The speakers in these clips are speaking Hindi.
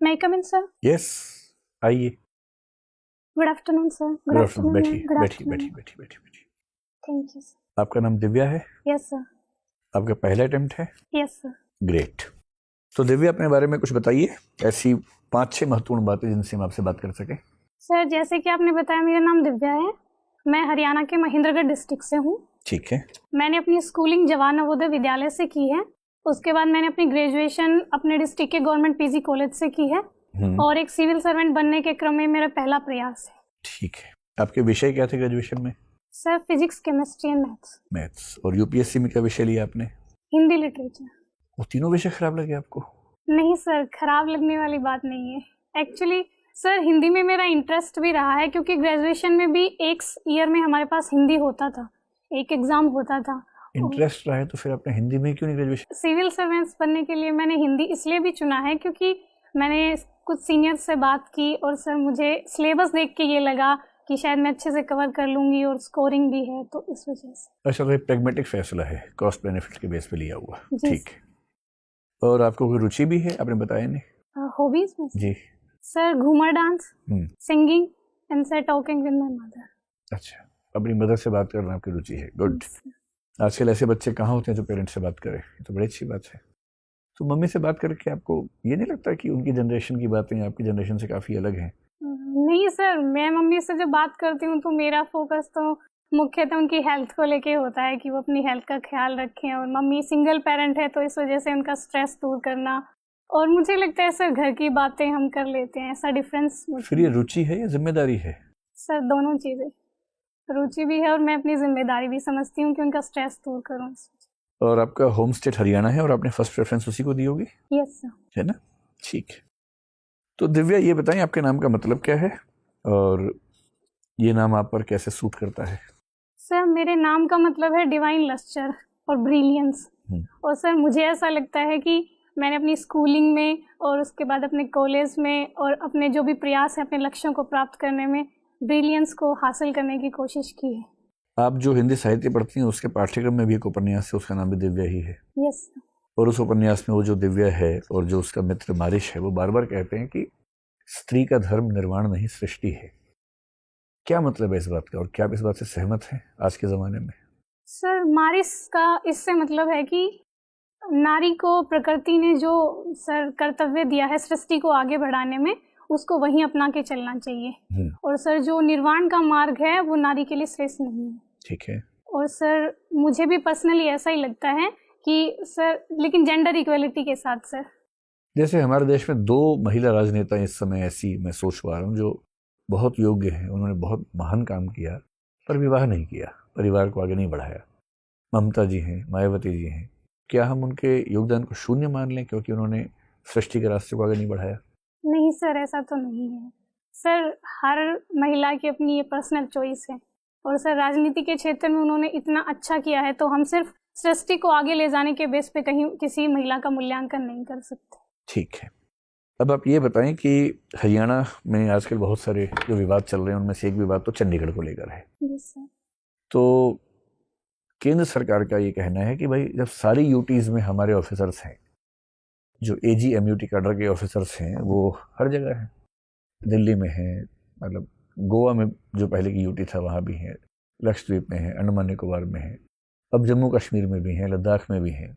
May I come in, sir? Yes, आइए। Good afternoon, sir. Good afternoon, बैठिए Good बैठिए afternoon. बैठिए बैठिए बैठिए। Thank you, sir. आपका नाम दिव्या है? Yes, sir. आपका पहला अटेम्प्ट है? Yes, sir. ग्रेट। तो दिव्या, अपने बारे में कुछ बताइए, ऐसी 5-6 महत्वपूर्ण बातें जिनसे हम आपसे बात कर सकें। सर, जैसे कि आपने बताया, मेरा नाम दिव्या है। मैं हरियाणा के महेंद्रगढ़ डिस्ट्रिक्ट से हूँ। ठीक है। मैंने अपनी स्कूलिंग जवाहर नवोदय विद्यालय से की है। उसके बाद मैंने अपनी ग्रेजुएशन अपने डिस्ट्रिक्ट के गवर्नमेंट पीजी कॉलेज से की है। और एक सिविल सर्वेंट बनने के क्रम में मेरा पहला प्रयास है। ठीक है। आपके विषय क्या थे ग्रेजुएशन में? Sir, physics, chemistry and maths. और यूपीएससी में क्या विषय लिया आपने? हिंदी लिटरेचर। वो तीनों विषय खराब लगे आपको? नहीं सर, खराब लगने वाली बात नहीं है। एक्चुअली सर, हिंदी में मेरा इंटरेस्ट भी रहा है, क्योंकि ग्रेजुएशन में भी एक ईयर में हमारे पास हिंदी होता था, एक एग्जाम होता था। इंटरेस्ट रहा है तो फिर आपने हिंदी में क्यों नहीं ग्रेजुएशन? सिविल सर्वेंट्स बनने के लिए मैंने हिंदी इसलिए भी चुना है क्योंकि मैंने कुछ सीनियर से बात की और सर, मुझे सिलेबस देख के ये लगा कि शायद मैं अच्छे से कवर कर लूंगी और स्कोरिंग भी है, तो इस वजह से। अच्छा, तो प्रैग्मेटिक फैसला है, कॉस्ट बेनिफिट के बेस पे लिया हुआ। जी। ठीक है। और आपको कोई रुचि भी है? आपने बताया नहीं। हॉबीज में जी sir, Ghoomar dance, singing and sir talking with my mother. अच्छा, अपनी मदर से बात करना आपकी रुचि है। गुड। आजकल ऐसे बच्चे कहाँ होते हैं जो पेरेंट्स से बात करें, ये तो बड़ी अच्छी बात है। तो मम्मी से बात करके आपको ये नहीं लगता कि उनकी जनरेशन की बातें आपकी जनरेशन से काफ़ी अलग हैं? नहीं सर, मैं मम्मी से जब बात करती हूँ तो मेरा फोकस तो मुख्यतः उनकी हेल्थ को लेके होता है कि वो अपनी हेल्थ का ख्याल रखें। और मम्मी सिंगल पेरेंट है, तो इस वजह से उनका स्ट्रेस दूर करना। और मुझे लगता है सर, घर की बातें हम कर लेते हैं, ऐसा डिफरेंस। फिर ये रुचि है या जिम्मेदारी है? सर, दोनों चीज़ें, रुचि भी है और मैं अपनी जिम्मेदारी भी समझती हूँ कि उनका स्ट्रेस दूर करूँ। और आपका होम स्टेट हरियाणा है और आपने फर्स्ट प्रेफरेंस उसी को दी होगी? Yes sir. है ना? ठीक है। तो दिव्या, ये बताएं आपके नाम का मतलब क्या है और ये नाम आप पर कैसे सूट करता है? सर, मेरे नाम का मतलब है डिवाइन लस्टर और ब्रिलियंस। और सर, मुझे ऐसा लगता है कि मैंने अपनी स्कूलिंग में और उसके बाद अपने कॉलेज में और अपने जो भी प्रयास है अपने लक्ष्यों को प्राप्त करने में, ब्रिलियंस को हासिल करने की कोशिश की है। आप जो हिंदी साहित्य पढ़ती हैं उसके पाठ्यक्रम में भी एक उपन्यास है, उसका नाम भी दिव्या ही है। यस। और उस उपन्यास में वो जो दिव्या है और जो उसका मित्र मारिश है, वो बार बार कहते हैं कि स्त्री का धर्म निर्वाण नहीं सृष्टि है। क्या मतलब है इस बात का और क्या आप इस बात से सहमत हैं आज के ज़माने में? सर, मारिश का इससे मतलब है कि नारी को प्रकृति ने जो सर कर्तव्य दिया है सृष्टि को आगे बढ़ाने में, उसको वहीं अपना के चलना चाहिए। और सर, जो निर्वाण का मार्ग है वो नारी के लिए श्रेष्ठ नहीं है। ठीक है। और सर, मुझे भी पर्सनली ऐसा ही लगता है कि सर, लेकिन जेंडर इक्वलिटी के साथ सर। जैसे हमारे देश में 2 महिला राजनेता इस समय ऐसी मैं सोच पा रहा हूँ जो बहुत योग्य हैं, उन्होंने बहुत महान काम किया पर विवाह नहीं किया, परिवार को आगे नहीं बढ़ाया। ममता जी हैं, मायावती जी हैं। क्या हम उनके योगदान को शून्य मान लें क्योंकि उन्होंने सृष्टि के रास्ते को आगे नहीं बढ़ाया? नहीं सर, ऐसा तो नहीं है सर। हर महिला की अपनी ये पर्सनल चॉइस है। और सर, राजनीति के क्षेत्र में उन्होंने इतना अच्छा किया है, तो हम सिर्फ सृष्टि को आगे ले जाने के बेस पे कहीं किसी महिला का मूल्यांकन नहीं कर सकते। ठीक है। अब आप ये बताएं कि हरियाणा में आजकल बहुत सारे जो विवाद चल रहे हैं उनमें से एक विवाद तो चंडीगढ़ को लेकर है। Yes sir. तो केंद्र सरकार का ये कहना है कि भाई, जब सारी यूटीज़ में हमारे ऑफिसर्स हैं, जो एजी एमयूटी कैडर के ऑफिसर्स हैं वो हर जगह हैं, दिल्ली में हैं, मतलब गोवा में जो पहले की यूटी था वहाँ भी हैं, लक्षद्वीप में है, अंडमान निकोबार में है, अब जम्मू कश्मीर में भी हैं, लद्दाख में भी हैं।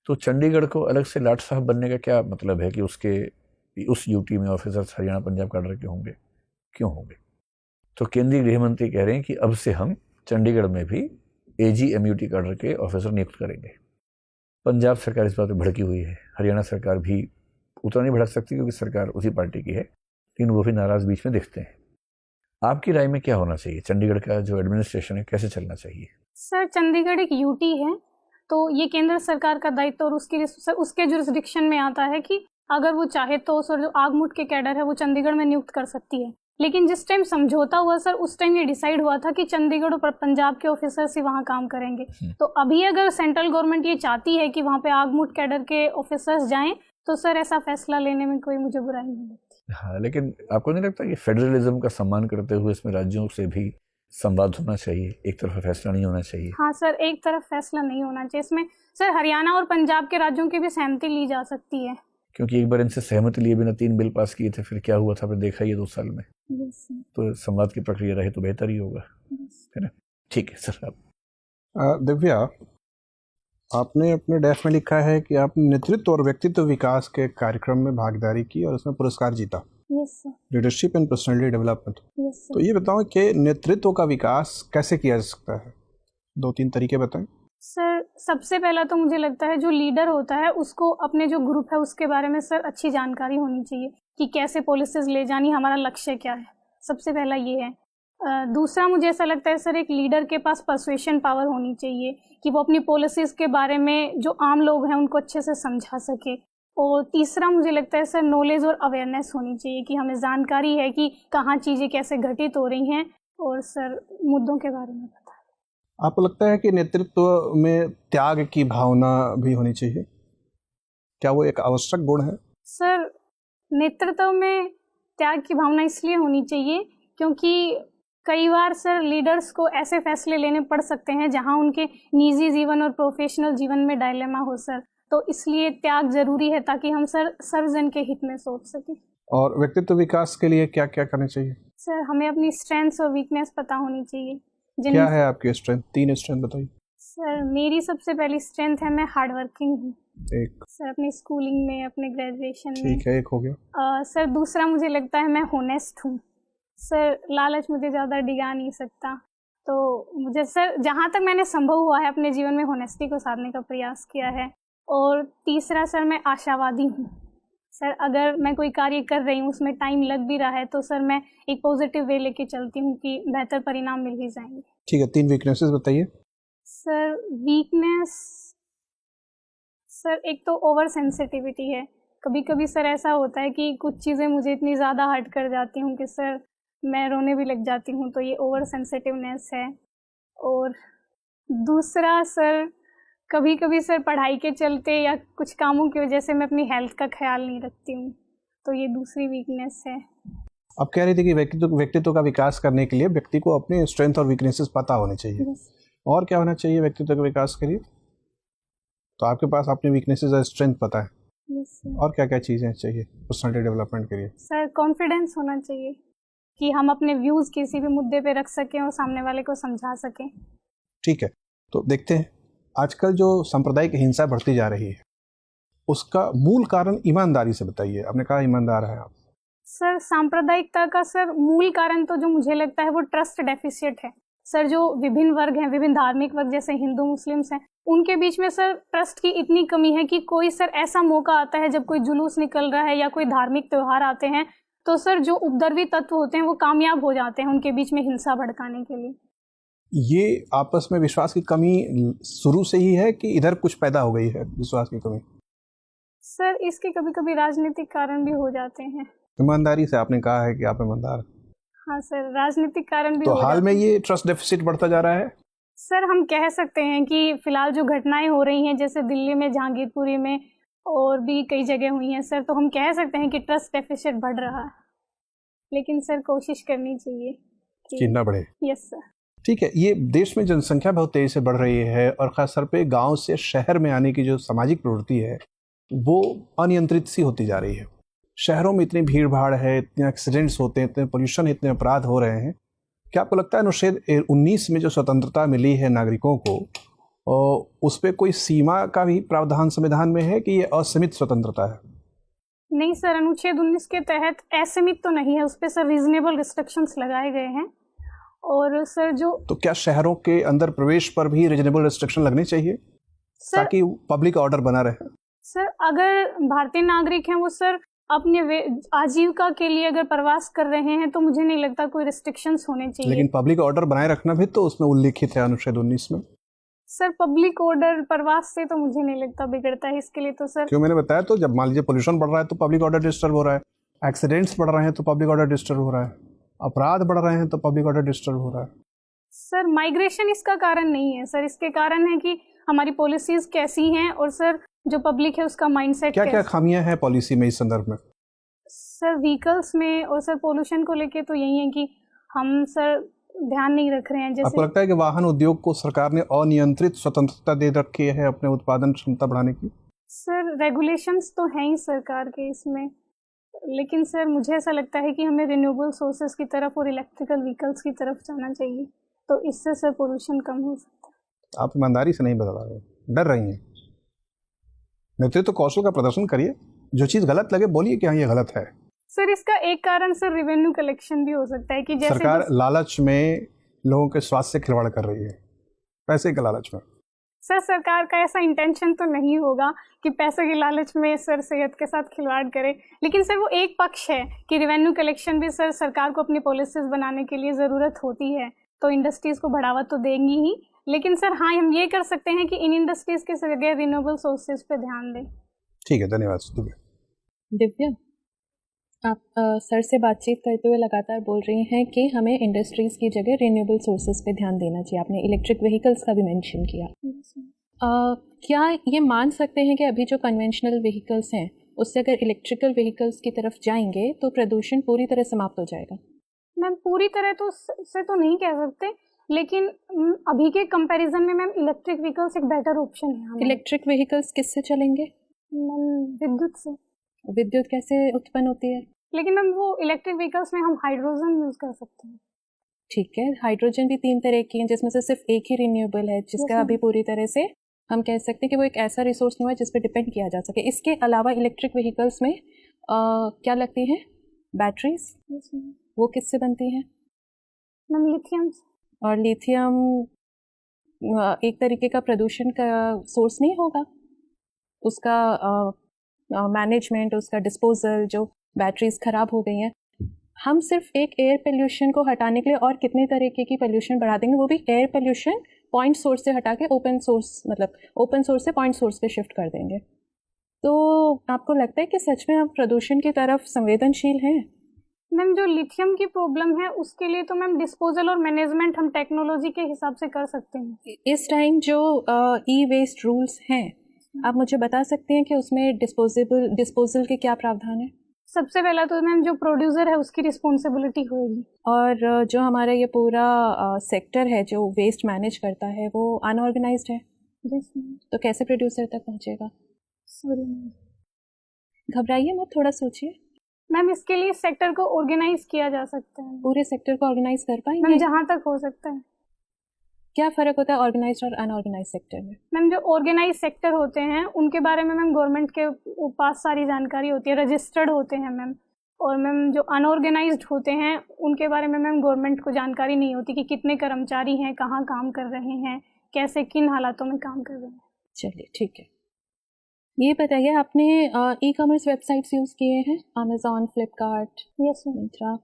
तो चंडीगढ़ को अलग से लाट साहब बनने का क्या मतलब है कि उस यूटी में ऑफिसर्स हरियाणा पंजाब कैडर के होंगे? क्यों होंगे? तो केंद्रीय गृह मंत्री कह रहे हैं कि अब से हम चंडीगढ़ में भी एजी एमयूटी कैडर के ऑफिसर नियुक्त करेंगे। पंजाब सरकार इस बात पर भड़की हुई है, हरियाणा सरकार भी उतना नहीं भड़क सकती क्योंकि सरकार उसी पार्टी की है, लेकिन वो भी नाराज बीच में दिखते हैं। आपकी राय में क्या होना चाहिए? चंडीगढ़ का जो एडमिनिस्ट्रेशन है कैसे चलना चाहिए? सर, चंडीगढ़ एक यूटी है, तो ये केंद्र सरकार का दायित्व और उसके जुरिस्डिक्शन में आता है कि अगर वो चाहे तो सर, जो आगमुट के कैडर है वो चंडीगढ़ में नियुक्त कर सकती है। लेकिन जिस टाइम समझौता हुआ सर, उस टाइम ये डिसाइड हुआ था कि चंडीगढ़ और पंजाब के ऑफिसर्स ही वहाँ काम करेंगे। तो अभी अगर सेंट्रल गवर्नमेंट ये चाहती है कि वहाँ पे आगमुट कैडर के ऑफिसर्स जाएं, तो सर ऐसा फैसला लेने में कोई मुझे बुराई नहीं लगती। हाँ, लेकिन आपको नहीं लगता कि फेडरलिज्म का सम्मान करते हुए इसमें राज्यों से भी संवाद होना चाहिए, एक तरफा फैसला नहीं होना चाहिए? हाँ सर, एक तरफ फैसला नहीं होना चाहिए इसमें। सर, हरियाणा और पंजाब के राज्यों की भी सहमति ली जा सकती है। क्योंकि एक बार इनसे सहमति लिए बिना 3 बिल पास किए थे, फिर क्या हुआ था आपने देखा ही है 2 साल में। तो संवाद की प्रक्रिया रहे तो बेहतर ही होगा, है ना। ठीक है सर। आप दिव्या, आपने अपने डेफ में लिखा है कि आपने नेतृत्व और व्यक्तित्व विकास के कार्यक्रम में भागीदारी की और उसमें पुरस्कार जीता, लीडरशिप एंड पर्सनैलिटी डेवलपमेंट। तो ये बताओ कि नेतृत्व का विकास कैसे किया जा सकता है, 2-3 तरीके बताएं। सर सबसे पहला तो मुझे लगता है जो लीडर होता है उसको अपने जो ग्रुप है उसके बारे में सर अच्छी जानकारी होनी चाहिए कि कैसे पॉलिसीज ले जानी, हमारा लक्ष्य क्या है, सबसे पहला ये है। दूसरा मुझे ऐसा लगता है सर एक लीडर के पास पर्सुएशन पावर होनी चाहिए कि वो अपनी पॉलिसीज़ के बारे में जो आम लोग हैं उनको अच्छे से समझा सके। और तीसरा मुझे लगता है सर नॉलेज और अवेयरनेस होनी चाहिए कि हमें जानकारी है कि कहाँ चीज़ें कैसे घटित हो रही हैं और सर मुद्दों के बारे में पता है। आपको लगता है कि नेतृत्व में त्याग की भावना भी होनी चाहिए, क्या वो एक आवश्यक गुण है? सर नेतृत्व में त्याग की भावना इसलिए होनी चाहिए क्योंकि कई बार सर लीडर्स को ऐसे फैसले लेने पड़ सकते हैं जहां उनके निजी जीवन और प्रोफेशनल जीवन में डायलेमा हो सर, तो इसलिए त्याग जरूरी है ताकि हम सर सर्वजन के हित में सोच सकें। और व्यक्तित्व विकास के लिए क्या क्या करना चाहिए? सर हमें अपनी स्ट्रेंथ्स और वीकनेस पता होनी चाहिए। क्या है आपकी स्ट्रेंथ? 3 स्ट्रेंथ बताइए। सर मेरी सबसे पहली स्ट्रेंथ है मैं हार्ड वर्किंग हूँ। एक सर अपनी स्कूलिंग में, अपने ग्रेजुएशन में। ठीक है, एक हो गया। सर दूसरा मुझे लगता है मैं होनेस्ट हूँ। सर लालच मुझे ज़्यादा डिगा नहीं सकता, तो मुझे सर जहाँ तक मैंने संभव हुआ है अपने जीवन में होनेस्टी को साधने का प्रयास किया है। और तीसरा सर मैं आशावादी हूँ। सर अगर मैं कोई कार्य कर रही हूँ उसमें टाइम लग भी रहा है तो सर मैं एक पॉजिटिव वे लेके चलती हूँ कि बेहतर परिणाम मिल ही जाएंगे। ठीक है, 3 वीकनेसेस बताइए। सर वीकनेस सर एक तो ओवर सेंसिटिविटी है। कभी कभी सर ऐसा होता है कि कुछ चीज़ें मुझे इतनी ज़्यादा हर्ट कर जाती हूँ कि सर मैं रोने भी लग जाती हूँ, तो ये ओवर सेंसिटिवनेस है। और दूसरा सर कभी कभी सर पढ़ाई के चलते या कुछ कामों की वजह से मैं अपनी हेल्थ का ख्याल नहीं रखती हूँ, तो ये दूसरी वीकनेस है। आप कह रही थी कि व्यक्तित्व का विकास करने के लिए व्यक्ति को अपने स्ट्रेंथ और वीकनेसेस पता होने चाहिए। और क्या होना चाहिए व्यक्तित्व के विकास के लिए? तो आपके पास अपने वीकनेसेस और स्ट्रेंथ पता है। और क्या क्या चीज़ें चाहिए पर्सनालिटी डेवलपमेंट के लिए? सर कॉन्फिडेंस होना चाहिए कि हम अपने व्यूज़ किसी भी मुद्दे पे रख सकें और सामने वाले को समझा सकें। ठीक है, तो देखते हैं आजकल जो सांप्रदायिक हिंसा बढ़ती जा रही है उसका मूल कारण ईमानदारी से बताइए। आपने कहा ईमानदार है आप। सर सांप्रदायिकता का सर मूल कारण तो जो मुझे लगता है वो ट्रस्ट डेफिसिट है। सर जो विभिन्न वर्ग हैं, विभिन्न धार्मिक वर्ग जैसे हिंदू मुस्लिम्स हैं, उनके बीच में सर ट्रस्ट की इतनी कमी है कि कोई सर ऐसा मौका आता है जब कोई जुलूस निकल रहा है या कोई धार्मिक त्यौहार आते हैं तो सर जो उपद्रवी तत्व होते हैं वो कामयाब हो जाते हैं उनके बीच में हिंसा भड़काने के लिए। ये आपस में विश्वास की कमी शुरू से ही है कि इधर कुछ पैदा हो गई है विश्वास की कमी? सर इसके कभी कभी राजनीतिक कारण भी हो जाते हैं। ईमानदारी से आपने कहा है कि आप ईमानदार। हाँ सर, राजनीतिक कारण भी तो हो हाल जाते में हैं। ये ट्रस्ट डेफिसिट बढ़ता जा रहा है? सर हम कह सकते हैं कि फिलहाल जो घटनाएं हो रही हैं जैसे दिल्ली में, जहांगीरपुरी में और भी कई जगह हुई हैं सर, तो हम कह सकते हैं कि ट्रस्ट डेफिसिट बढ़ रहा है, लेकिन सर कोशिश करनी चाहिए कि ना बढ़े। Yes sir. ठीक है, ये देश में जनसंख्या बहुत तेजी से बढ़ रही है और खासतौर पे गांव से शहर में आने की जो सामाजिक प्रवृत्ति है वो अनियंत्रित सी होती जा रही है। शहरों में इतनी भीड़ भाड़ है, इतने एक्सीडेंट्स होते हैं, इतने पोल्यूशन, इतने अपराध हो रहे हैं। क्या आपको लगता है अनुच्छेद 19 में जो स्वतंत्रता मिली है नागरिकों को, उस पर कोई सीमा का भी प्रावधान संविधान में है कि ये असीमित स्वतंत्रता है? नहीं सर, अनुच्छेद 19 के तहत असीमित तो नहीं है, उस पर सर रीजनेबल रिस्ट्रिक्शंस लगाए गए हैं। और सर जो तो क्या शहरों के अंदर प्रवेश पर भी रीजनेबल रिस्ट्रिक्शन लगने चाहिए ताकि पब्लिक ऑर्डर बना रहे? सर अगर भारतीय नागरिक हैं वो सर अपने आजीविका के लिए अगर प्रवास कर रहे हैं तो मुझे नहीं लगता कोई रिस्ट्रिक्शंस होने चाहिए। लेकिन पब्लिक ऑर्डर बनाए रखना भी तो उसमें उल्लिखित है अनुच्छेद 19 में। सर पब्लिक ऑर्डर प्रवास से तो मुझे नहीं लगता बिगड़ता है, इसके लिए तो सर क्यों, मैंने बताया तो जब मान लीजिए पोल्यूशन बढ़ रहा है तो पब्लिक ऑर्डर डिस्टर्ब हो रहा है, एक्सीडेंट्स बढ़ रहे हैं तो पब्लिक ऑर्डर डिस्टर्ब हो रहा है, अपराध बढ़ रहे हैं तो पब्लिक ऑर्डर डिस्टर्ब हो रहा है। सर माइग्रेशन इसका कारण नहीं है सर, इसके कारण है कि हमारी पॉलिसीज कैसी हैं और सर जो पब्लिक है उसका माइंडसेट क्या क्या खामियां हैं पॉलिसी में इस संदर्भ में? सर व्हीकल्स में और सर पोल्यूशन को लेके तो यही है कि हम सर ध्यान नहीं रख रहे हैं। जैसे आपको लगता है कि वाहन उद्योग को सरकार ने अनियंत्रित स्वतंत्रता दे रखी है अपने उत्पादन क्षमता बढ़ाने की? सर रेगुलेशंस तो हैं ही सरकार के इसमें, लेकिन सर मुझे ऐसा लगता है कि हमें रिन्यूएबल सोर्सेज की तरफ और इलेक्ट्रिकल व्हीकल्स की तरफ जाना चाहिए, तो इससे सर पोल्यूशन कम हो सकता है। आप ईमानदारी से नहीं बता रहे, डर रही हैं। नेतृत्व कौशल का प्रदर्शन करिए, जो चीज़ गलत लगे बोलिए कि हाँ ये गलत है। सर इसका एक कारण सर रेवेन्यू कलेक्शन भी हो सकता है कि जैसे सरकार लालच में लोगों के स्वास्थ्य से खिलवाड़ कर रही है, पैसे के लालच में। सर सरकार का ऐसा इंटेंशन तो नहीं होगा कि पैसों के लालच में सर सेहत के साथ खिलवाड़ करे, लेकिन सर वो एक पक्ष है कि रेवेन्यू कलेक्शन भी सर सरकार को अपनी पॉलिसीज बनाने के लिए ज़रूरत होती है, तो इंडस्ट्रीज़ को बढ़ावा तो देंगी ही, लेकिन सर हाँ हम ये कर सकते हैं कि इन इंडस्ट्रीज़ के जगह रिन्यूएबल सोर्सेज पे ध्यान दें। ठीक है, धन्यवाद। दिव्या, आप सर से बातचीत करते हुए लगातार बोल रही हैं कि हमें इंडस्ट्रीज़ की जगह रिन्यूएबल सोर्सेज पे ध्यान देना चाहिए। आपने इलेक्ट्रिक व्हीकल्स का भी मेंशन किया। क्या ये मान सकते हैं कि अभी जो कन्वेंशनल व्हीकल्स हैं उससे अगर इलेक्ट्रिकल व्हीकल्स की तरफ जाएंगे तो प्रदूषण पूरी तरह समाप्त हो जाएगा? मैम पूरी तरह तो से तो नहीं कह सकते, लेकिन अभी के कंपैरिजन में मैम इलेक्ट्रिक व्हीकल्स एक बेटर ऑप्शन है। इलेक्ट्रिक व्हीकल्स किससे चलेंगे? मैम विद्युत से। विद्युत कैसे उत्पन्न होती है? लेकिन मैम वो इलेक्ट्रिक व्हीकल्स में हम हाइड्रोजन यूज़ कर सकते हैं। ठीक है, हाइड्रोजन भी 3 तरह की हैं जिसमें से सिर्फ एक ही रिन्यूएबल है, जिसका अभी पूरी तरह से हम कह सकते हैं कि वो एक ऐसा रिसोर्स नहीं है जिस पर डिपेंड किया जा सके। इसके अलावा इलेक्ट्रिक व्हीकल्स में क्या लगती हैं? बैटरीज। वो किससे बनती हैं? Ma'am lithium. और लिथियम एक तरीके का प्रदूषण का सोर्स नहीं होगा? उसका मैनेजमेंट, उसका डिस्पोजल, जो बैटरीज ख़राब हो गई हैं, हम सिर्फ एक एयर पोल्यूशन को हटाने के लिए और कितने तरीके की पोल्यूशन बढ़ा देंगे, वो भी एयर पोल्यूशन पॉइंट सोर्स से हटा के ओपन सोर्स से पॉइंट सोर्स पे शिफ्ट कर देंगे। तो आपको लगता है कि सच में हम प्रदूषण की तरफ संवेदनशील हैं? मैम जो लिथियम की प्रॉब्लम है उसके लिए तो मैम डिस्पोजल और मैनेजमेंट हम टेक्नोलॉजी के हिसाब से कर सकते हैं। इस टाइम जो ई वेस्ट रूल्स हैं, आप मुझे बता सकते हैं कि उसमें डिस्पोजल के क्या प्रावधान है? सबसे पहला तो मैम जो प्रोड्यूसर है उसकी रिस्पॉन्सिबिलिटी होगी, और जो हमारा ये पूरा सेक्टर है जो वेस्ट मैनेज करता है वो अनऑर्गेनाइज्ड है। यस तो कैसे प्रोड्यूसर तक पहुंचेगा? Sorry ma'am. घबराइए मत, थोड़ा सोचिए। मैम इसके लिए सेक्टर को ऑर्गेनाइज किया जा सकता है। पूरे सेक्टर को ऑर्गेनाइज कर पाएंगे? मैम जहाँ तक हो सकता है। क्या फ़र्क होता है ऑर्गेनाइज्ड और अनऑर्गेनाइज सेक्टर में? मैम जो ऑर्गेनाइज सेक्टर होते हैं उनके बारे में मैम गवर्नमेंट के पास सारी जानकारी होती है, रजिस्टर्ड होते हैं मैम, और मैम जो अनऑर्गेनाइज्ड होते हैं उनके बारे में मैम गवर्नमेंट को जानकारी नहीं होती कि कितने कर्मचारी हैं, कहाँ काम कर रहे हैं, कैसे किन हालातों में काम कर रहे हैं। चलिए ठीक है, ये बताइए आपने ई कॉमर्स वेबसाइट्स यूज़ किए हैं? Amazon, Flipkart, yes ma'am. Myntra.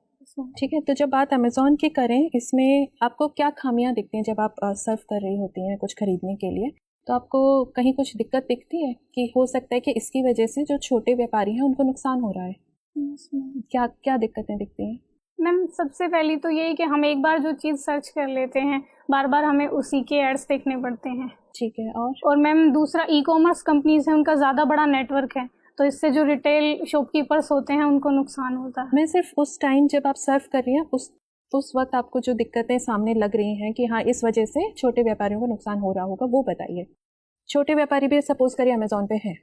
ठीक है, तो जब बात अमेज़ॉन की करें, इसमें आपको क्या खामियां दिखती हैं जब आप सर्व कर रही होती हैं कुछ ख़रीदने के लिए? तो आपको कहीं कुछ दिक्कत दिखती है कि हो सकता है कि इसकी वजह से जो छोटे व्यापारी हैं उनको नुकसान हो रहा है? Yes ma'am. क्या क्या दिक्कतें दिखती हैं? मैम सबसे पहली तो यही कि हम एक बार जो चीज़ सर्च कर लेते हैं बार बार हमें उसी के एड्स देखने पड़ते हैं। ठीक है, और मैम दूसरा ई कॉमर्स कंपनीज हैं उनका ज़्यादा बड़ा नेटवर्क है, तो इससे जो रिटेल शॉपकीपर्स होते हैं उनको नुकसान होता है। मैं सिर्फ उस टाइम जब आप सर्व कर रही हैं उस वक्त आपको जो दिक्कतें सामने लग रही हैं कि हाँ इस वजह से छोटे व्यापारियों को नुकसान हो रहा होगा, वो बताइए। छोटे व्यापारी भी सपोज करिए अमेज़ॉन पे है,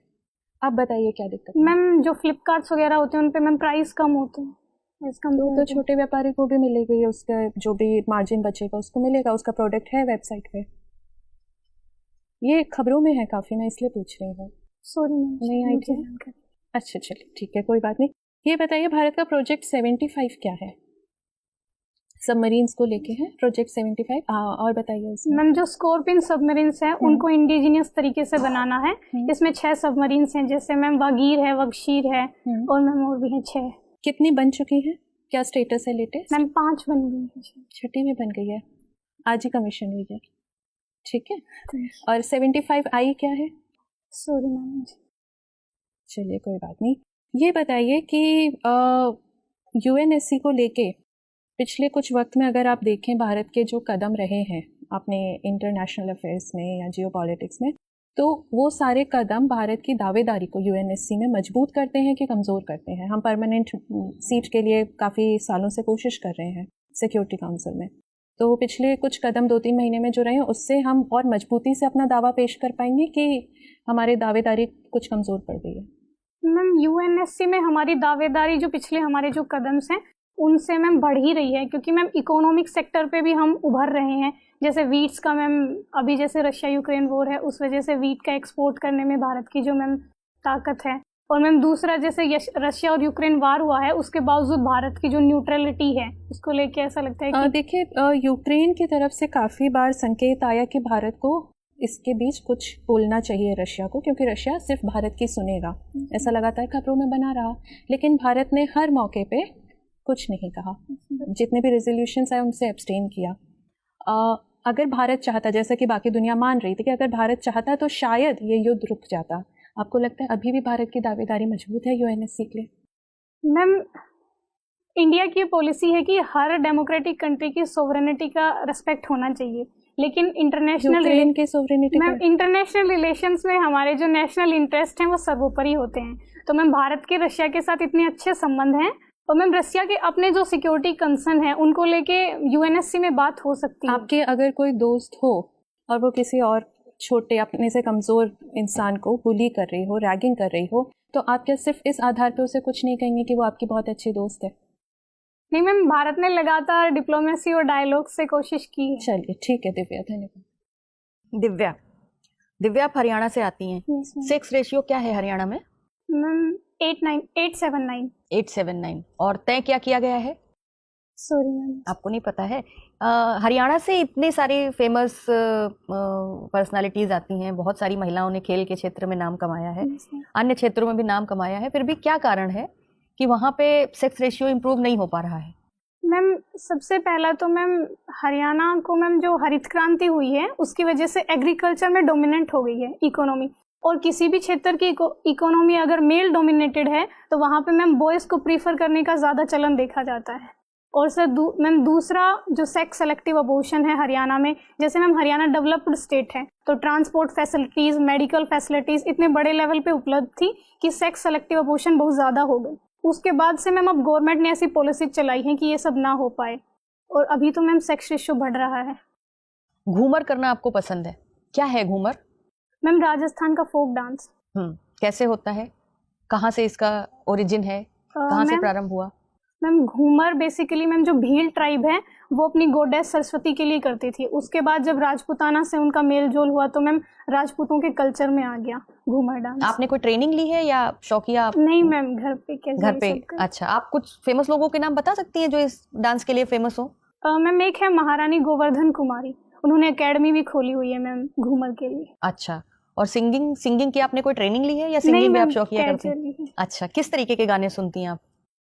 आप बताइए क्या दिक्कत है? मैम जो फ्लिपकार्ट्स वगैरह होते हैं उन पे मैम प्राइस कम होते हैं, तो छोटे व्यापारी को भी मिलेगी, उसका जो भी मार्जिन बचेगा उसको मिलेगा, उसका प्रोडक्ट है वेबसाइट पे। ये खबरों में है काफ़ी, मैं इसलिए पूछ रही हूँ। सॉरी नहीं आई थी? अच्छा चलिए ठीक है, कोई बात नहीं। ये बताइए भारत का प्रोजेक्ट 75 क्या है? सबमरीन्स को लेके है प्रोजेक्ट 75। और बताइए उसमें। मैम जो स्कॉर्पियन सबमरीन्स हैं उनको इंडिजिनियस तरीके से बनाना है। इसमें 6 सबमरीन्स हैं, जैसे मैम वागीर है, वगशीर है, और मैम और भी हैं 6। कितनी बन चुकी हैं? क्या स्टेटस है लेटेस्ट? मैम 5 बन गई है, 6ठी भी बन गई है, आज ही कमीशन हुई है। ठीक है, और 75 आई क्या है? Sorry ma'am. चलिए कोई बात नहीं। ये बताइए कि यूएनएससी को लेके पिछले कुछ वक्त में अगर आप देखें भारत के जो कदम रहे हैं अपने इंटरनेशनल अफेयर्स में या जियोपॉलिटिक्स में, तो वो सारे कदम भारत की दावेदारी को यूएनएससी में मजबूत करते हैं कि कमज़ोर करते हैं? हम परमानेंट सीट के लिए काफ़ी सालों से कोशिश कर रहे हैं सिक्योरिटी काउंसिल में, तो पिछले कुछ कदम 2-3 महीने में जो रहे हैं उससे हम और मजबूती से अपना दावा पेश कर पाएंगे कि हमारी दावेदारी कुछ कमज़ोर पड़ गई है? मैम यूएनएससी में हमारी दावेदारी जो पिछले हमारे जो कदम हैं उनसे मैम बढ़ ही रही है, क्योंकि मैम इकोनॉमिक सेक्टर पे भी हम उभर रहे हैं। जैसे वीट्स का मैम अभी जैसे रशिया यूक्रेन वॉर है उस वजह से वीट का एक्सपोर्ट करने में भारत की जो मैम ताकत है। और मैम दूसरा जैसे रशिया और यूक्रेन वार हुआ है उसके बावजूद भारत की जो न्यूट्रलिटी है उसको लेके ऐसा लगता है कि देखिए यूक्रेन की तरफ से काफ़ी बार संकेत आया कि भारत को इसके बीच कुछ बोलना चाहिए रशिया को, क्योंकि रशिया सिर्फ भारत की सुनेगा, ऐसा लगातार खबरों में बना रहा। लेकिन भारत ने हर मौके पे कुछ नहीं कहा, जितने भी रेजोल्यूशंस आए उनसे एब्सटेन किया। अगर भारत चाहता, जैसा कि बाकी दुनिया मान रही थी कि अगर भारत चाहता तो शायद ये युद्ध रुक जाता। आपको लगता है अभी भी भारत की दावेदारी मजबूत है यूएनएससी के लिए? मैम इंडिया की पॉलिसी है कि हर डेमोक्रेटिक कंट्री की सोवरेनिटी का रिस्पेक्ट होना चाहिए, लेकिन यूक्रेन के सोवरेनिटी मैम इंटरनेशनल रिलेशंस में हमारे जो नेशनल इंटरेस्ट हैं वो सर्वोपरि होते हैं। तो मैम भारत के रशिया के साथ इतने अच्छे संबंध हैं और मैम रशिया के अपने जो सिक्योरिटी कंसर्न है उनको लेके यूएनएससी में बात हो सकती है। आपके अगर कोई दोस्त हो और वो किसी और छोटे अपने से कमज़ोर इंसान को बुली कर रही हो, रैगिंग कर रही हो, तो आप क्या सिर्फ इस आधार पर उसे कुछ नहीं कहेंगे कि वो आपकी बहुत अच्छी दोस्त है? नहीं मैम, भारत ने लगातार डिप्लोमेसी और डायलॉग से कोशिश की है। चलिए ठीक है दिव्या, धन्यवाद। दिव्या आप हरियाणा से आती हैं। सेक्स रेशियो क्या है हरियाणा में? मैम 879 और तय क्या किया गया है? सॉरी मैम आपको नहीं पता है? हरियाणा से इतने सारे फेमस पर्सनालिटीज आती हैं, बहुत सारी महिलाओं ने खेल के क्षेत्र में नाम कमाया है, अन्य क्षेत्रों में भी नाम कमाया है, फिर भी क्या कारण है कि वहाँ पे सेक्स रेशियो इम्प्रूव नहीं हो पा रहा है? मैम सबसे पहला तो मैम हरियाणा को मैम जो हरित क्रांति हुई है उसकी वजह से एग्रीकल्चर में डोमिनेंट हो गई है इकोनॉमी, और किसी भी क्षेत्र की इकोनॉमी अगर मेल डोमिनेटेड है तो वहाँ पे मैम बॉयज़ को प्रीफर करने का ज़्यादा चलन देखा जाता है। और सर मैम दूसरा जो सेक्स सेलेक्टिव अबॉर्शन है हरियाणा में, जैसे मैम हरियाणा डेवलप्ड स्टेट है तो ट्रांसपोर्ट फैसिलिटीज़, मेडिकल फैसिलिटीज़ इतने बड़े लेवल पे उपलब्ध थी कि सेक्स सेलेक्टिव अबॉर्शन बहुत ज़्यादा हो गई। उसके बाद से मैम अब गवर्नमेंट ने ऐसी पॉलिसी चलाई है कि ये सब ना हो पाए, और अभी तो मैम सेक्स रेशियो बढ़ रहा है। घूमर करना आपको पसंद है? क्या है घूमर? मैम राजस्थान का फोक डांस। कैसे होता है? कहाँ से इसका ओरिजिन है? कहाँ से प्रारंभ हुआ? मैम घूमर बेसिकली मैम जो भील ट्राइब है वो अपनी गॉडेस सरस्वती के लिए करती थी। उसके बाद जब राजपूताना से उनका मेल जोल हुआ तो मैम राजपूतों के कल्चर में आ गया घूमर डांस। आपने कोई ट्रेनिंग ली है या शौकिया? नहीं मैम, घर पे कैसे? घर पे। अच्छा, आप कुछ फेमस लोगों के नाम बता सकती हैं जो इस डांस के लिए फेमस हो? मैम एक है महारानी गोवर्धन कुमारी, उन्होंने एकेडमी भी खोली हुई है मैम घूमर के लिए। अच्छा, और सिंगिंग की आपने कोई ट्रेनिंग ली है या सिंगिंग में आप शौकिया करती हैं? अच्छा, किस तरीके के गाने सुनती हैं आप?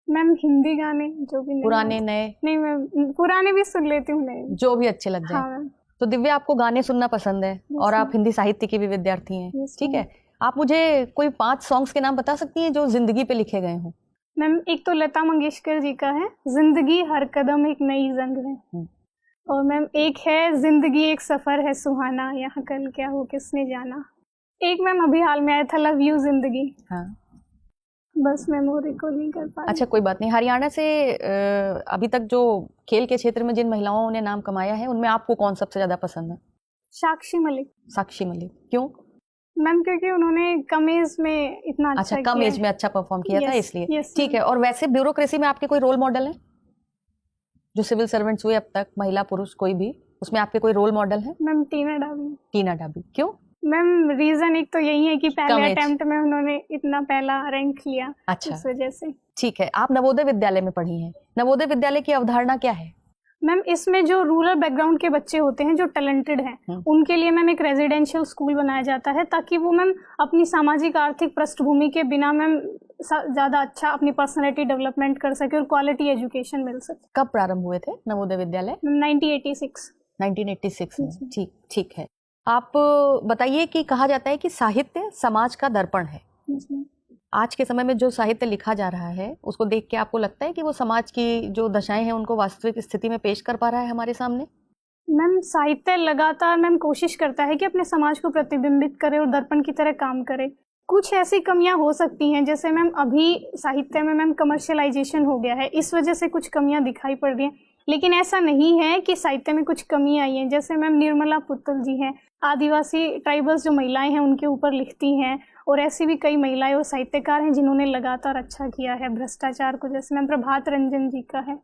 मैम हिंदी गाने जो भी पुराने नए? नहीं मैम, पुराने भी सुन लेती हूँ, नए जो भी अच्छे लग जाए। हाँ। तो दिव्या आपको गाने सुनना पसंद है और आप हिंदी साहित्य की भी विद्यार्थी हैं, ठीक है। आप मुझे कोई 5 सॉन्ग्स के नाम बता सकती हैं जो जिंदगी पे लिखे गए हों? मैम एक तो लता मंगेशकर जी का है जिंदगी हर कदम एक नई जंग है, और मैम एक है जिंदगी एक सफर है सुहाना, यहाँ कल क्या हो किसने जाना। एक मैम अभी हाल में आया था लव यू जिंदगी। हाँ, बस मैं वो रिकॉल नहीं कर पा रही। अच्छा कोई बात नहीं। हरियाणा से अभी तक जो खेल के क्षेत्र में जिन महिलाओं ने नाम कमाया है उनमें आपको कौन सबसे ज्यादा पसंद है? साक्षी मलिक। साक्षी मलिक, क्यों? मैम क्योंकि उन्होंने कम एज में इतना अच्छा कम एज में अच्छा परफॉर्म किया था इसलिए। ठीक है, और वैसे ब्यूरोक्रेसी में आपके कोई रोल मॉडल है? जो सिविल सर्वेंट्स हुए अब तक, महिला पुरुष कोई भी, उसमें आपके कोई रोल मॉडल है? मैम टीना डाबी। टीना डाबी, क्यों? मैम रीजन एक तो यही है कि पहले अटेम्प्ट में उन्होंने इतना पहला रैंक लिया। अच्छा, उस वजह से। ठीक है, आप नवोदय विद्यालय में पढ़ी हैं। नवोदय विद्यालय की अवधारणा क्या है? मैम इसमें जो रूरल बैकग्राउंड के बच्चे होते हैं जो टैलेंटेड हैं उनके लिए मैम एक रेजिडेंशियल स्कूल बनाया जाता है ताकि वो मैम अपनी सामाजिक आर्थिक पृष्ठभूमि के बिना मैम ज़्यादा अच्छा अपनी पर्सनैलिटी डेवलपमेंट कर सके और क्वालिटी एजुकेशन मिल सके। कब प्रारंभ हुए थे नवोदय विद्यालय? 1986 में। ठीक है। आप बताइए कि कहा जाता है कि साहित्य समाज का दर्पण है। आज के समय में जो साहित्य लिखा जा रहा है उसको देख के आपको लगता है कि वो समाज की जो दशाएं हैं उनको वास्तविक स्थिति में पेश कर पा रहा है हमारे सामने? मैम साहित्य लगातार मैम कोशिश करता है कि अपने समाज को प्रतिबिंबित करे और दर्पण की तरह काम करे। कुछ ऐसी कमियां हो सकती हैं, जैसे मैम अभी साहित्य में मैम कमर्शियलाइजेशन हो गया है, इस वजह से कुछ कमियां दिखाई पड़ रही हैं, लेकिन ऐसा नहीं है कि साहित्य में कुछ कमी आई है। जैसे मैम निर्मला पुतुल जी हैं, आदिवासी ट्राइबल्स जो महिलाएं हैं उनके ऊपर लिखती हैं, और ऐसी भी कई महिलाएं और साहित्यकार हैं जिन्होंने लगातार अच्छा किया है भ्रष्टाचार को, जैसे मैम प्रभात रंजन जी का है।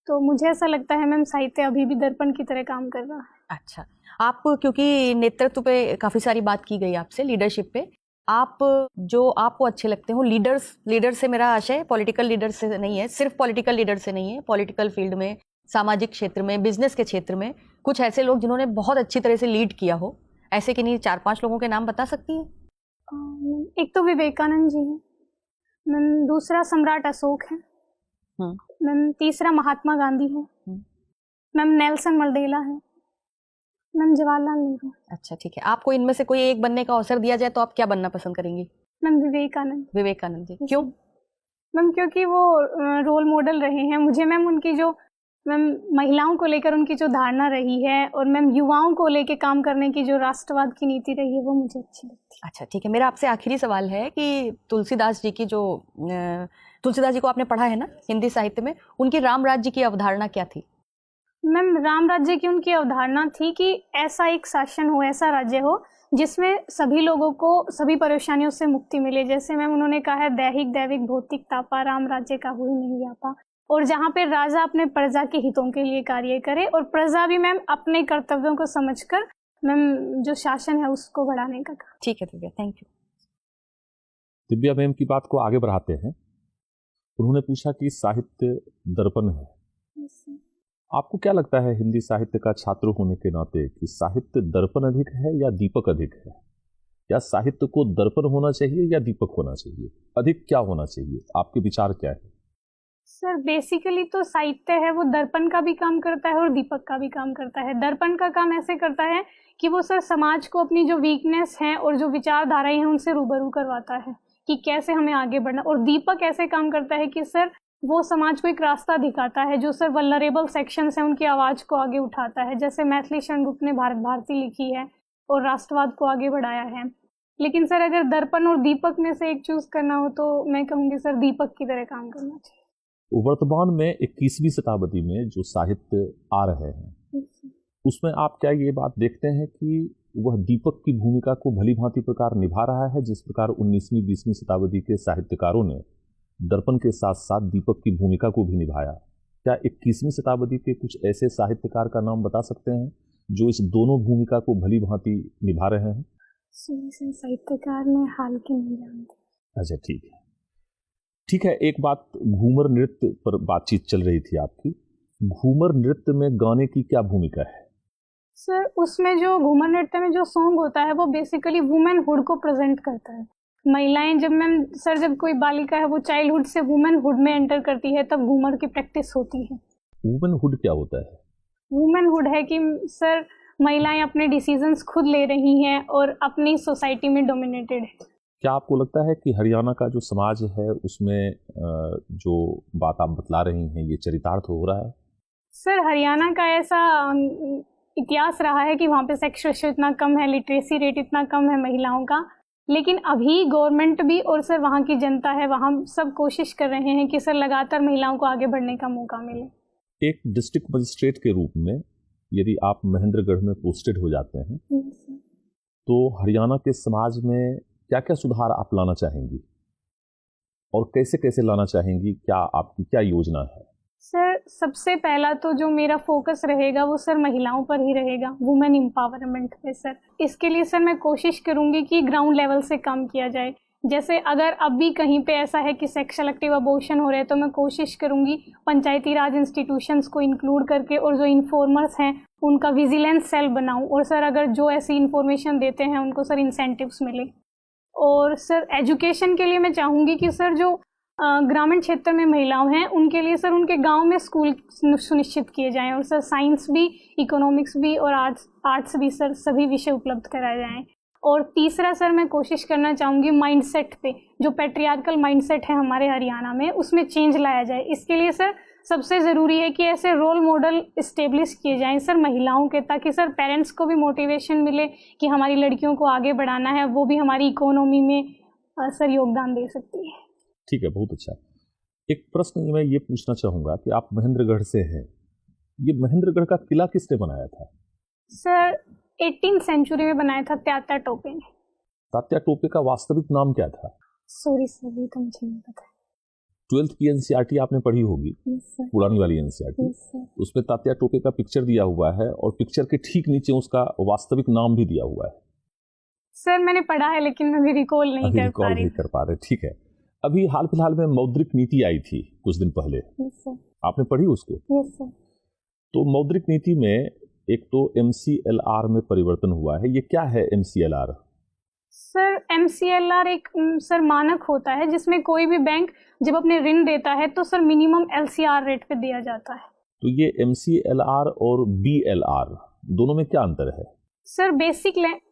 तो मुझे ऐसा लगता है मैम साहित्य अभी भी दर्पण की तरह काम कर रहा है। अच्छा, आप क्योंकि नेतृत्व पे काफ़ी सारी बात की गई आपसे, लीडरशिप पे, आप जो आपको अच्छे लगते हो लीडर से मेरा आशय पॉलिटिकल लीडर से नहीं है, सिर्फ पॉलिटिकल लीडर से नहीं है, पॉलिटिकल फील्ड में, सामाजिक क्षेत्र में, बिजनेस के क्षेत्र में कुछ ऐसे लोग जिन्होंने बहुत अच्छी तरह से लीड किया हो, ऐसे कि नहीं 4-5 लोगों के नाम बता सकती हैं? एक तो विवेकानंद जी हैं मैम, दूसरा सम्राट अशोक है मैम, तीसरा महात्मा गांधी है मैम, नेल्सन मंडेला है मैम, जवाहरलाल नेहरू। अच्छा, ठीक है। आपको इनमें से कोई एक बनने का अवसर दिया जाए तो आप क्या बनना पसंद करेंगी? मैम विवेकानंद जी। क्यों? मैम क्योंकि वो रोल मॉडल रहे हैं मुझे मैम, उनकी जो मैम महिलाओं को लेकर उनकी जो धारणा रही है, और मैम युवाओं को लेकर काम करने की जो राष्ट्रवाद की नीति रही है, वो मुझे अच्छी लगती है। अच्छा, ठीक है। मेरा आपसे आखिरी सवाल है कि तुलसीदास जी को आपने पढ़ा है ना हिंदी साहित्य में, उनकी राम राज्य की अवधारणा क्या थी? मैम राम राज्य की उनकी अवधारणा थी कि ऐसा एक शासन हो, ऐसा राज्य हो जिसमें सभी लोगों को सभी परेशानियों से मुक्ति मिले। जैसे मैम उन्होंने कहा है, दैहिक दैविक भौतिक तापा, राम राज्य का हुई नहीं व्यापा। और जहाँ पे राजा अपने प्रजा के हितों के लिए कार्य करे, और प्रजा भी मैम अपने कर्तव्यों को समझकर मैम जो शासन है उसको बढ़ाने का काम। ठीक है Divya, thank you. Divya ma'am की बात को आगे बढ़ाते हैं। उन्होंने पूछा कि साहित्य दर्पण है। आपको क्या लगता है हिंदी साहित्य का छात्र होने के नाते कि साहित्य दर्पण अधिक है या दीपक अधिक है, या साहित्य को दर्पण होना चाहिए या दीपक होना चाहिए? अधिक क्या होना चाहिए? आपके विचार क्या है? सर बेसिकली तो साहित्य है वो दर्पण का भी काम करता है और दीपक का भी काम करता है। दर्पण का काम ऐसे करता है कि वो सर समाज को अपनी जो वीकनेस है और जो विचारधाराएं हैं उनसे रूबरू करवाता है कि कैसे हमें आगे बढ़ना। और दीपक ऐसे काम करता है कि सर वो समाज को एक रास्ता दिखाता है, जो सर वल्नरेबल सेक्शंस हैं उनकी आवाज़ को आगे उठाता है। जैसे मैथिली शरण गुप्त ने भारत भारती लिखी है और राष्ट्रवाद को आगे बढ़ाया है। लेकिन सर अगर दर्पण और दीपक में से एक चूज करना हो तो मैं कहूँगी सर दीपक की तरह काम करना चाहिए। वर्तमान में 21वीं शताब्दी में जो साहित्य आ रहे हैं उसमें आप क्या ये बात देखते हैं कि वह दीपक की भूमिका को भली भांति प्रकार निभा रहा है, जिस प्रकार 19वीं 20वीं शताब्दी के साहित्यकारों ने दर्पण के साथ साथ दीपक की भूमिका को भी निभाया? क्या 21वीं शताब्दी के कुछ ऐसे साहित्यकार का नाम बता सकते हैं जो इस दोनों भूमिका को भली भांति निभा रहे हैं? साहित्यकार में हाल के नहीं जानते। अच्छा, ठीक है। एक बात, घूमर नृत्य पर बातचीत चल रही थी आपकी। घूमर नृत्य में गाने की क्या भूमिका है? सर उसमें जो घूमर नृत्य में जो सॉन्ग होता है वो बेसिकली वुमेनहुड को प्रेजेंट करता है। महिलाएं जब कोई बालिका है वो चाइल्डहुड से वुमेनहुड में एंटर करती है तब घूमर की प्रैक्टिस होती है। वुमेनहुड क्या होता है? वुमेनहुड है कि सर महिलाएं अपने डिसीजंस खुद ले रही हैं और अपनी सोसाइटी में डोमिनेटेड है। क्या आपको लगता है कि हरियाणा का जो समाज है उसमें जो बात आप बतला रही हैं ये चरितार्थ हो रहा है? सर हरियाणा का ऐसा इतिहास रहा है कि वहाँ पे सेक्स रेशियो इतना कम है, लिटरेसी रेट इतना कम है महिलाओं का, लेकिन अभी गवर्नमेंट भी और सर वहाँ की जनता है, वहाँ सब कोशिश कर रहे हैं कि सर लगातार महिलाओं को आगे बढ़ने का मौका मिले। एक डिस्ट्रिक्ट मजिस्ट्रेट के रूप में यदि आप महेंद्रगढ़ में पोस्टेड हो जाते हैं तो हरियाणा के समाज में क्या क्या सुधार आप लाना चाहेंगी और कैसे कैसे लाना चाहेंगी? क्या आपकी क्या योजना है? सर सबसे पहला तो जो मेरा फोकस रहेगा वो सर महिलाओं पर ही रहेगा, वुमेन एम्पावरमेंट पे सर। इसके लिए सर मैं कोशिश करूंगी कि ग्राउंड लेवल से काम किया जाए। जैसे अगर अब भी कहीं पे ऐसा है कि सेक्स सेलेक्टिव अबॉर्शन हो रहे हैं तो मैं कोशिश करूंगी पंचायती राज इंस्टीट्यूशंस को इंक्लूड करके और जो इन्फॉर्मर्स हैं उनका विजिलेंस सेल बनाऊं, और सर अगर जो ऐसी इन्फॉर्मेशन देते हैं उनको सर इंसेंटिव्स मिले। और सर एजुकेशन के लिए मैं चाहूँगी कि सर जो ग्रामीण क्षेत्र में महिलाओं हैं उनके लिए सर उनके गांव में स्कूल सुनिश्चित किए जाएं, और सर साइंस भी, इकोनॉमिक्स भी और आर्ट्स भी सर सभी विषय उपलब्ध कराए जाएं। और तीसरा सर मैं कोशिश करना चाहूँगी माइंडसेट पे, जो पैट्रियार्कल माइंडसेट है हमारे हरियाणा में उसमें चेंज लाया जाए। इसके लिए सर सबसे ज़रूरी है कि ऐसे रोल मॉडल इस्टेब्लिश किए जाएं सर महिलाओं के, ताकि सर पेरेंट्स को भी मोटिवेशन मिले कि हमारी लड़कियों को आगे बढ़ाना है, वो भी हमारी इकोनॉमी में सर योगदान दे सकती है। ठीक है, बहुत अच्छा। एक प्रश्न मैं ये पूछना चाहूँगा कि आप महेंद्रगढ़ से हैं ये महेंद्रगढ़ का किला किसने बनाया था? सर 18th सेंचुरी में बनाया था तात्या टोपे ने। तात्या टोपे का वास्तविक नाम क्या था? सॉरी सर, ये तो मुझे नहीं पता। 12th की एनसीईआरटी आपने पढ़ी होगी, यस सर। पुरानी वाली एनसीईआरटी। Yes sir. उसमें तात्या टोपे का पिक्चर दिया हुआ है और पिक्चर के ठीक नीचे उसका वास्तविक नाम भी दिया हुआ है। सर मैंने पढ़ा है लेकिन अभी रिकॉल नहीं अभी कर रिकॉल पा नहीं रही। कर पा रहे, ठीक है। अभी हाल फिलहाल में मौद्रिक नीति आई थी कुछ दिन पहले, यस सर। आपने पढ़ी उसको? Yes sir. तो मौद्रिक नीति में एक तो MCLR में परिवर्तन हुआ है। ये क्या है MCLR? सर MCLR एक सर मानक होता है जिसमें कोई भी बैंक जब अपने ऋण देता है तो सर मिनिमम LCR रेट पे दिया जाता है। तो ये MCLR और BLR दोनों में क्या अंतर है? सर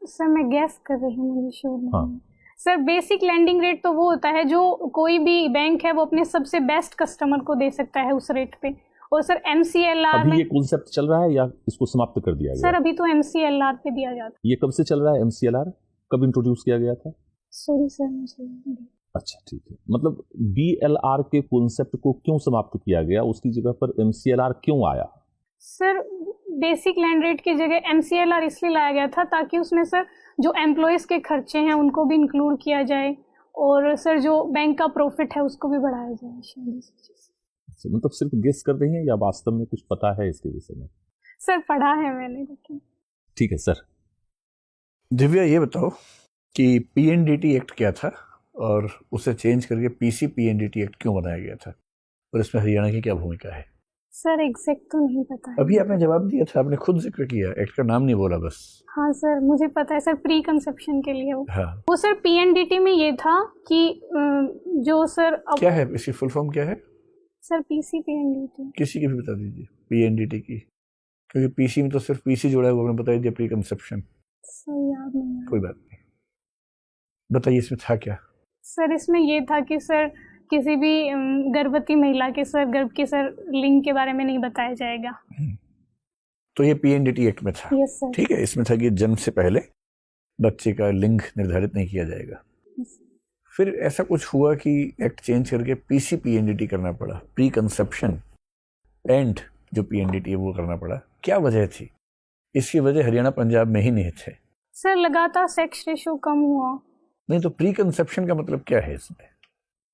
सर मैं गैस कर रही हूँ, मुझे श्योर नहीं हाँ। है। सर बेसिक लैंडिंग रेट तो वो होता है जो कोई भी बैंक है वो अपने सबसे बेस्ट कस्टमर को दे सकता है उस रेट पे। और सर MCLR अभी में ये कॉन्सेप्ट चल रहा है या इसको समाप्त कर दिया गया? सर अभी तो MCLR पे दिया जाता ये कब से चल रहा है MCLR? कब इंट्रोड्यूस किया गया था? है। सॉरी सर मुझे। अच्छा, ठीक है। मतलब BLR के कॉन्सेप्ट को क्यों समाप्त किया गया, उसकी जगह पर MCLR क्यों आया? सर बेसिक लैंड रेट की जगह MCLR इसलिए लाया गया था ताकि उसमें सर जो एम्प्लॉयज़ के खर्चे हैं उनको भी इंक्लूड किया जाए और सर जो बैंक का प्रॉफिट है उसको भी बढ़ाया जाए शायद इस वजह से। मतलब सिर्फ गेस कर रही हैं या वास्तव में कुछ पता है इसके विषय में? सर पढ़ा है मैंने लेकिन। ठीक है सर। दिव्या ये बताओ कि PNDT एक्ट क्या था और उसे चेंज करके PNDT एक्ट क्यों बनाया गया था और इसमें हरियाणा की क्या भूमिका है? सर एग्जैक्ट तो नहीं पता है। अभी आपने जवाब दिया था, आपने खुद जिक्र किया, एक्ट का नाम नहीं बोला बस। हाँ सर मुझे पता है सर, प्री कंसेप्शन के लिए हाँ, वो सर PNDT में ये था कि जो सर क्या है इसकी फुल फॉर्म क्या है? सर PNDT किसी की भी बता दीजिए PNDT की, क्योंकि PC में तो सिर्फ PC जुड़ा है, वो आपने बता दिया प्री कंसेप्शन। सर याद नहीं है। कोई बात नहीं, बताइए इसमें था क्या? सर इसमें ये था कि सर किसी भी गर्भवती महिला के सर गर्भ के सर लिंग के बारे में नहीं बताया जाएगा। तो ये PNDT एक्ट में था। Yes sir. ठीक है, इसमें था कि जन्म से पहले बच्चे का लिंग निर्धारित नहीं किया जाएगा। फिर ऐसा कुछ हुआ कि एक्ट चेंज करके PNDT करना पड़ा, प्री कंसेप्शन एंड जो PNDT है वो करना पड़ा। क्या वजह थी? इसकी वजह हरियाणा पंजाब में ही नहीं थे। सर लगातार सेक्स रेशो कम हुआ। नहीं तो प्री कंसेप्शन का मतलब क्या है इसमें?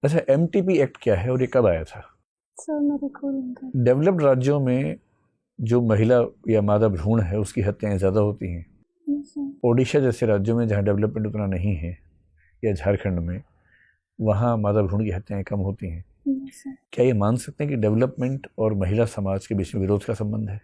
अच्छा, MTP एक्ट क्या है और ये कब आया था? सर मेरे को डेवलप्ड राज्यों में जो महिला या मादा भ्रूण है उसकी हत्याएं ज़्यादा होती हैं। ओडिशा जैसे राज्यों में जहाँ डेवलपमेंट उतना नहीं है या झारखंड में, वहाँ मादा भ्रूण की हत्याएं कम होती हैं। क्या ये मान सकते हैं कि डेवलपमेंट और महिला समाज के बीच में विरोध का संबंध है?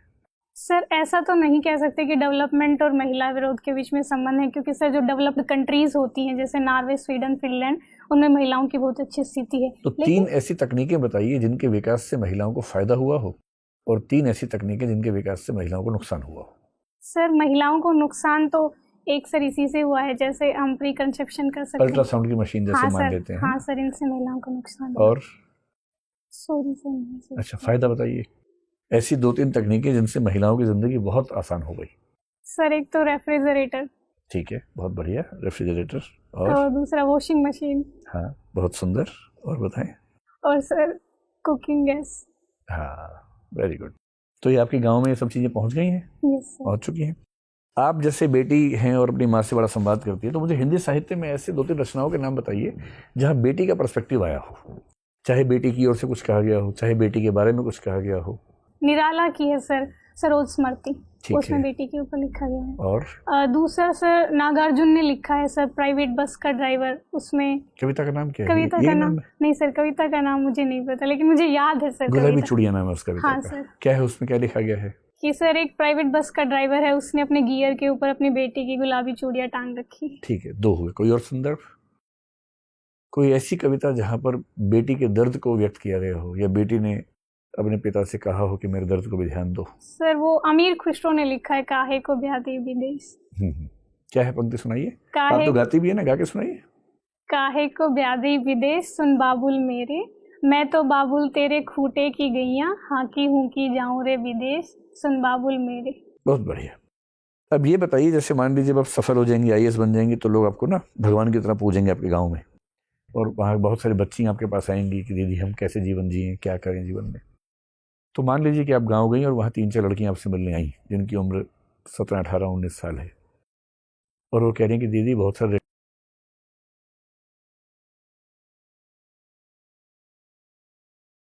सर ऐसा तो नहीं कह सकते कि डेवलपमेंट और महिला विरोध के बीच में संबंध है, क्योंकि सर जो डेवलप्ड कंट्रीज होती हैं जैसे नॉर्वे, स्वीडन, फिनलैंड, उनमें महिलाओं की बहुत अच्छी स्थिति है। तो 3 ऐसी तकनीकें बताइए जिनके विकास से महिलाओं को फायदा हुआ हो और 3 ऐसी तकनीकें जिनके विकास से महिलाओं को नुकसान हुआ हो। सर महिलाओं को नुकसान तो एक सर इसी से हुआ है, जैसे हम प्री कंसेप्शन कर सकते हैं, अल्ट्रासाउंड की मशीन जैसे मान लेते हैं। हाँ सर, इनसे महिलाओं को नुकसान हुआ। और सॉरी सर। अच्छा, फायदा बताइए। ऐसी 2-3 तकनीकें जिनसे महिलाओं की जिंदगी बहुत आसान हो गई। सर एक तो रेफ्रिजरेटर। ठीक है, बहुत बढ़िया, रेफ्रिजरेटर। और दूसरा वॉशिंग मशीन। हाँ, बहुत सुंदर। और बताएं। और सर कुकिंग गैस। हाँ, वेरी गुड। तो ये आपके गांव में ये सब चीज़ें पहुंच गई हैं? Yes sir. पहुंच चुकी हैं। आप जैसे बेटी हैं और अपनी माँ से बड़ा संवाद करती है, तो मुझे हिंदी साहित्य में ऐसे 2-3 रचनाओं के नाम बताइए जहाँ बेटी का पर्सपेक्टिव आया हो, चाहे बेटी की ओर से कुछ कहा गया हो, चाहे बेटी के बारे में कुछ कहा गया हो। निराला की है सर, सरोज स्मृति, उसमें है। बेटी के ऊपर लिखा गया है। और दूसरा सर नागार्जुन ने लिखा है सर, प्राइवेट बस का ड्राइवर, उसमें कविता का नाम क्या है? कविता का नाम नहीं सर, कविता का नाम मुझे नहीं पता, लेकिन मुझे याद है सर। गुलाबी चूड़ियां नाम है उस कविता हाँ का। सर। क्या है उसमें, क्या लिखा गया है? कि सर एक प्राइवेट बस का ड्राइवर है, उसने अपने गियर के ऊपर अपनी बेटी की गुलाबी चूड़ियां टांग रखी। ठीक है, 2 हुए। कोई और संदर्भ, कोई ऐसी कविता जहां पर बेटी के दर्द को व्यक्त किया गया हो या बेटी ने अपने पिता से कहा हो कि मेरे दर्द को भी ध्यान दो? सर वो अमीर खुसरो ने लिखा है, काहे को ब्याह विदेश। क्या है, पंक्ति सुनाइए। आप काहे तो गाती भी है ना, गा के सुनाइए। काहे को ब्याह विदेश, सुन बाबुल मेरे, मैं तो बाबुल तेरे खूटे की गैया, हाकी हूँ की जाऊं रे विदेश, सुन बाबुल मेरे। बहुत बढ़िया। अब ये बताइए, जैसे मान लीजिए जब आप सफल हो जाएंगे, IAS बन जाएंगे, तो लोग आपको ना भगवान की तरह पूजेंगे आपके गांव में, और वहाँ बहुत सारी बच्चियाँ आपके पास आएंगी कि दीदी हम कैसे जीवन जिए, क्या करें जीवन में। तो मान लीजिए कि आप गांव गई और वहाँ 3-4 लड़कियां आपसे मिलने आई जिनकी उम्र 17, 18, 19 साल है, और वो कह रही हैं कि दीदी बहुत सारे